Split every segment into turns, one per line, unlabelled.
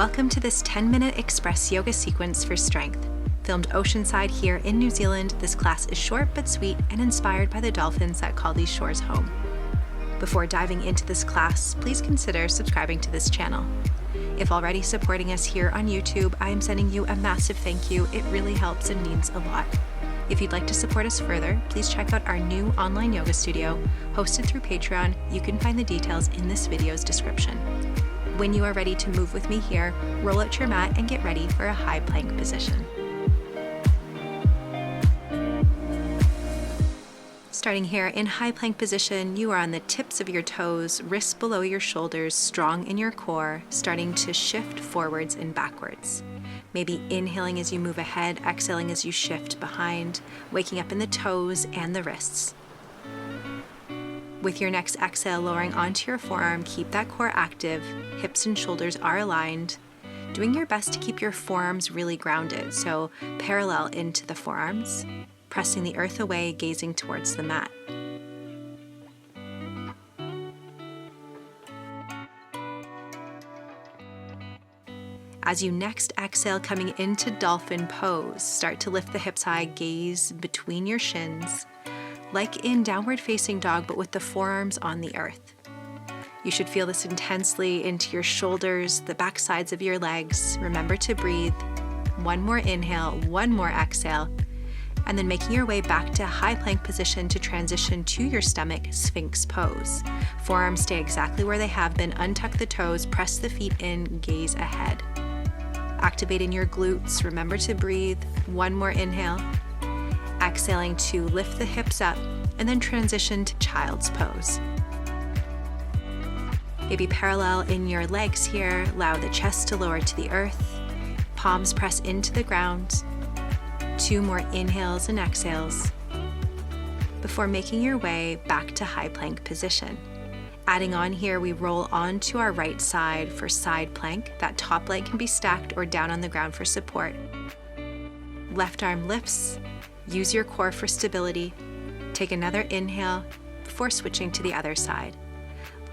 Welcome to this 10-minute express yoga sequence for strength. Filmed oceanside here in New Zealand, this class is short but sweet and inspired by the dolphins that call these shores home. Before diving into this class, please consider subscribing to this channel. If already supporting us here on YouTube, I am sending you a massive thank you. It really helps and means a lot. If you'd like to support us further, please check out our new online yoga studio, hosted through Patreon. You can find the details in this video's description. When you are ready to move with me here, roll out your mat and get ready for a high plank position. Starting here in high plank position, you are on the tips of your toes, wrists below your shoulders, strong in your core, starting to shift forwards and backwards. Maybe inhaling as you move ahead, exhaling as you shift behind, waking up in the toes and the wrists. With your next exhale, lowering onto your forearm, keep that core active, hips and shoulders are aligned, doing your best to keep your forearms really grounded, so parallel into the forearms, pressing the earth away, gazing towards the mat. As you next exhale, coming into dolphin pose, start to lift the hips high, gaze between your shins, like in downward facing dog, but with the forearms on the earth. You should feel this intensely into your shoulders, the back sides of your legs. Remember to breathe. One more inhale, one more exhale, and then making your way back to high plank position to transition to your stomach, Sphinx pose. Forearms stay exactly where they have been. Untuck the toes, press the feet in, gaze ahead. Activating your glutes, remember to breathe. One more inhale. Exhaling to lift the hips up and then transition to child's pose. Maybe parallel in your legs here, allow the chest to lower to the earth, palms press into the ground. Two more inhales and exhales before making your way back to high plank position. Adding on here, we roll onto our right side for side plank. That top leg can be stacked or down on the ground for support. Left arm lifts. Use your core for stability. Take another inhale before switching to the other side.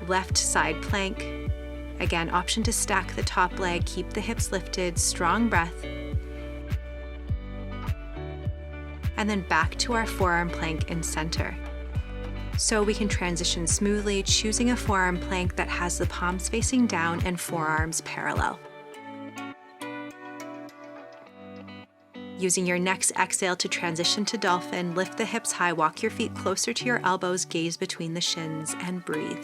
Left side plank. Again, option to stack the top leg, keep the hips lifted, strong breath. And then back to our forearm plank in center. So we can transition smoothly, choosing a forearm plank that has the palms facing down and forearms parallel. Using your next exhale to transition to dolphin, lift the hips high, walk your feet closer to your elbows, gaze between the shins, and breathe.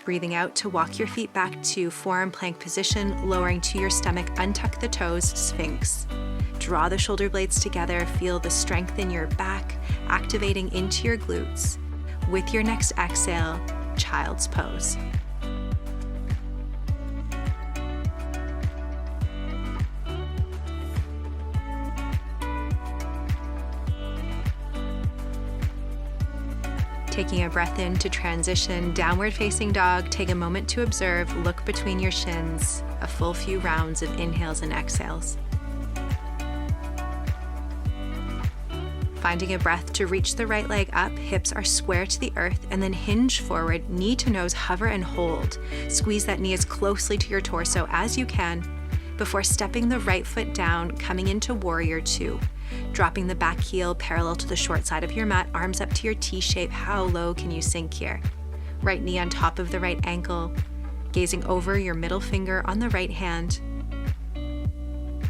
Breathing out to walk your feet back to forearm plank position, lowering to your stomach, untuck the toes, Sphinx. Draw the shoulder blades together, feel the strength in your back, activating into your glutes. With your next exhale, child's pose. Taking a breath in to transition, downward facing dog. Take a moment to observe, look between your shins, a full few rounds of inhales and exhales. Finding a breath to reach the right leg up, hips are square to the earth, and then hinge forward, knee to nose, hover and hold. Squeeze that knee as closely to your torso as you can before stepping the right foot down, coming into warrior two. Dropping the back heel parallel to the short side of your mat, arms up to your T shape. How low can you sink here? Right knee on top of the right ankle, gazing over your middle finger on the right hand.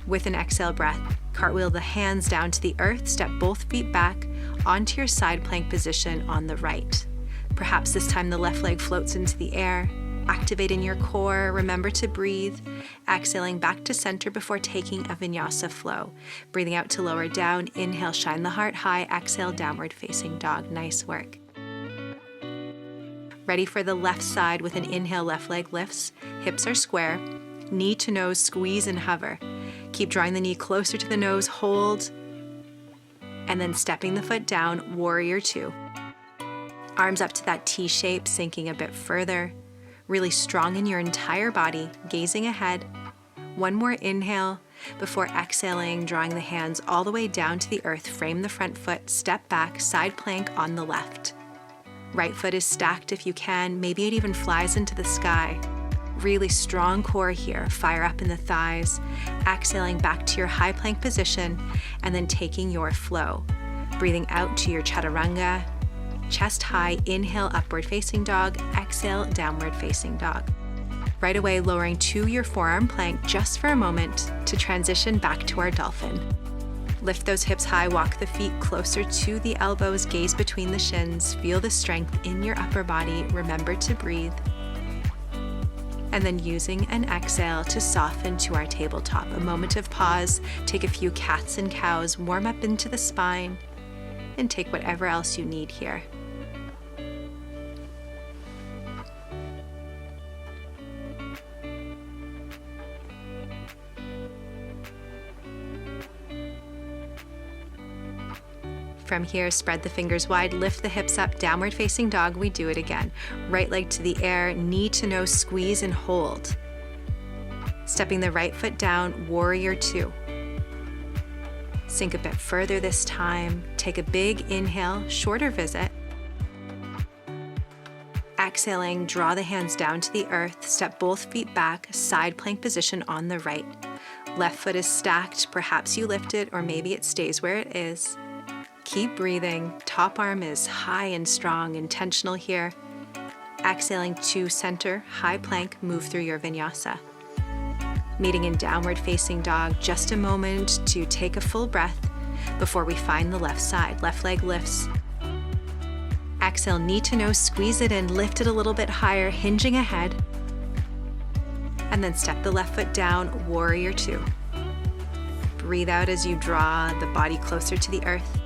With an exhale breath, cartwheel the hands down to the earth, step both feet back onto your side plank position on the right. Perhaps this time the left leg floats into the air. Activate in your core, remember to breathe, exhaling back to center before taking a vinyasa flow. Breathing out to lower down, inhale, shine the heart high, exhale, downward facing dog. Nice work. Ready for the left side with an inhale, left leg lifts, hips are square, knee to nose, squeeze and hover. Keep drawing the knee closer to the nose, hold, and then stepping the foot down, warrior two. Arms up to that T shape, sinking a bit further. Really strong in your entire body, gazing ahead. One more inhale before exhaling, drawing the hands all the way down to the earth. Frame the front foot, step back, side plank on the left. Right foot is stacked if you can, maybe it even flies into the sky. Really strong core here, fire up in the thighs, exhaling back to your high plank position, and then taking your flow. Breathing out to your chaturanga, chest high, inhale, upward facing dog, exhale, downward facing dog. Right away, lowering to your forearm plank just for a moment to transition back to our dolphin. Lift those hips high, walk the feet closer to the elbows, gaze between the shins, feel the strength in your upper body, remember to breathe. And then using an exhale to soften to our tabletop. A moment of pause, take a few cats and cows, warm up into the spine, and take whatever else you need here. From here, spread the fingers wide, lift the hips up, downward facing dog. We do it again. Right leg to the air, knee to nose, squeeze and hold. Stepping the right foot down, warrior two. Sink a bit further this time. Take a big inhale, shorter visit. Exhaling, draw the hands down to the earth, step both feet back, side plank position on the right. Left foot is stacked, perhaps you lift it or maybe it stays where it is. Keep breathing, top arm is high and strong, intentional here. Exhaling to center, high plank, move through your vinyasa. Meeting in downward facing dog, just a moment to take a full breath before we find the left side. Left leg lifts. Exhale, knee to nose, squeeze it in, lift it a little bit higher, hinging ahead. And then step the left foot down, warrior two. Breathe out as you draw the body closer to the earth.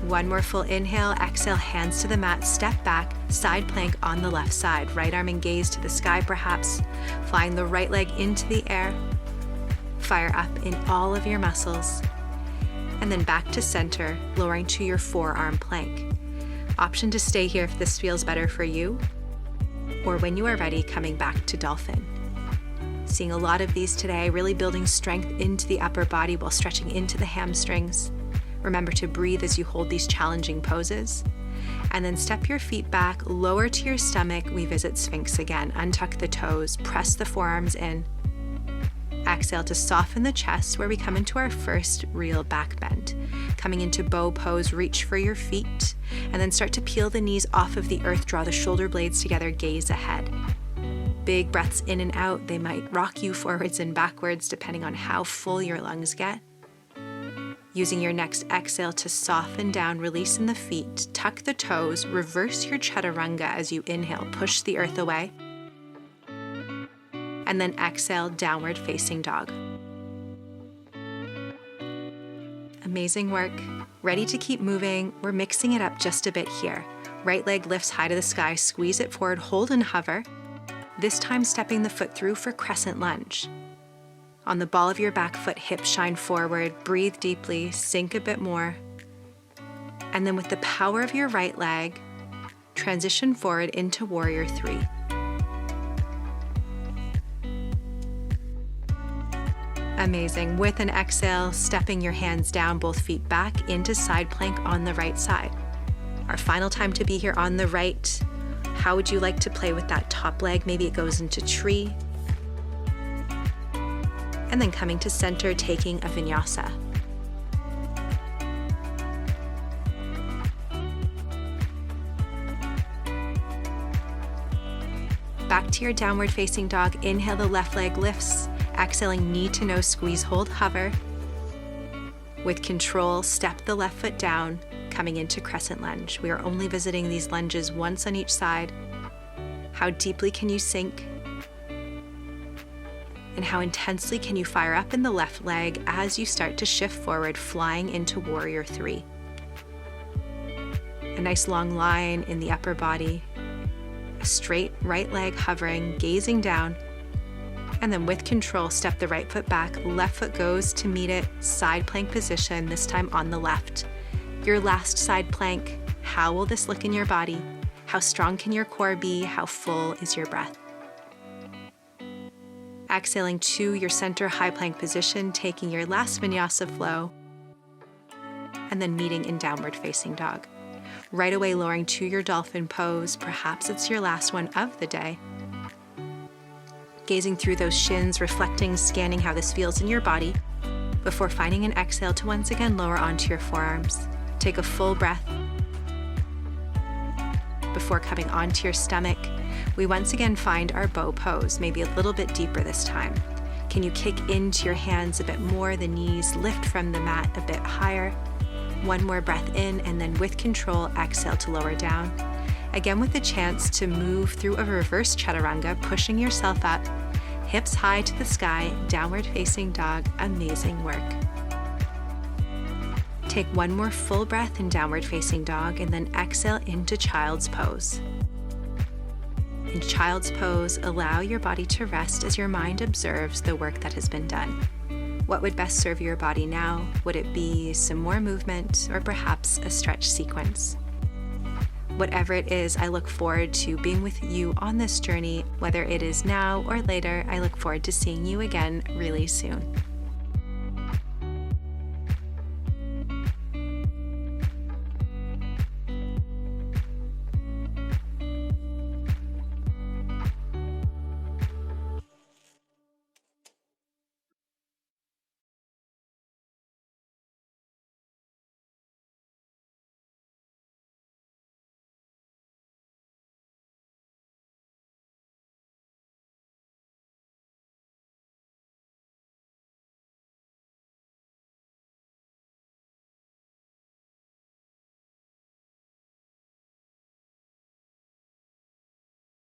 One more full inhale, exhale, hands to the mat, step back, side plank on the left side. Right arm and gaze to the sky perhaps, flying the right leg into the air. Fire up in all of your muscles. And then back to center, lowering to your forearm plank. Option to stay here if this feels better for you, or when you are ready, coming back to dolphin. Seeing a lot of these today, really building strength into the upper body while stretching into the hamstrings. Remember to breathe as you hold these challenging poses. And then step your feet back, lower to your stomach. We visit Sphinx again. Untuck the toes, press the forearms in. Exhale to soften the chest where we come into our first real back bend. Coming into bow pose, reach for your feet, and then start to peel the knees off of the earth, draw the shoulder blades together, gaze ahead. Big breaths in and out. They might rock you forwards and backwards depending on how full your lungs get. Using your next exhale to soften down, release in the feet, tuck the toes, reverse your chaturanga as you inhale, push the earth away. And then exhale, downward facing dog. Amazing work. Ready to keep moving. We're mixing it up just a bit here. Right leg lifts high to the sky, squeeze it forward, hold and hover. This time stepping the foot through for crescent lunge. On the ball of your back foot, hips shine forward, breathe deeply, sink a bit more. And then with the power of your right leg, transition forward into warrior three. Amazing. With an exhale, stepping your hands down, both feet back into side plank on the right side. Our final time to be here on the right. How would you like to play with that top leg? Maybe it goes into tree. And then coming to center, taking a vinyasa. Back to your downward facing dog. Inhale, the left leg lifts. Exhaling, knee to nose, squeeze, hold, hover. With control, step the left foot down, coming into crescent lunge. We are only visiting these lunges once on each side. How deeply can you sink? And how intensely can you fire up in the left leg as you start to shift forward, flying into warrior three. A nice long line in the upper body, a straight right leg hovering, gazing down, and then with control, step the right foot back, left foot goes to meet it, side plank position, this time on the left. Your last side plank, how will this look in your body? How strong can your core be? How full is your breath? Exhaling to your center high plank position, taking your last vinyasa flow, and then meeting in downward facing dog. right away lowering to your dolphin pose. Perhaps it's your last one of the day. Gazing through those shins, reflecting, scanning how this feels in your body, before finding an exhale to once again lower onto your forearms. Take a full breath. Before coming onto your stomach, we once again find our bow pose, maybe a little bit deeper this time. Can you kick into your hands a bit more, the knees lift from the mat a bit higher? One more breath in, and then with control, exhale to lower down. Again with the chance to move through a reverse chaturanga, pushing yourself up, hips high to the sky, downward facing dog. Amazing work. Take one more full breath in downward facing dog, and then exhale into child's pose. In child's pose, allow your body to rest as your mind observes the work that has been done. What would best serve your body now? Would it be some more movement, or perhaps a stretch sequence? Whatever it is, I look forward to being with you on this journey. Whether it is now or later, I look forward to seeing you again really soon.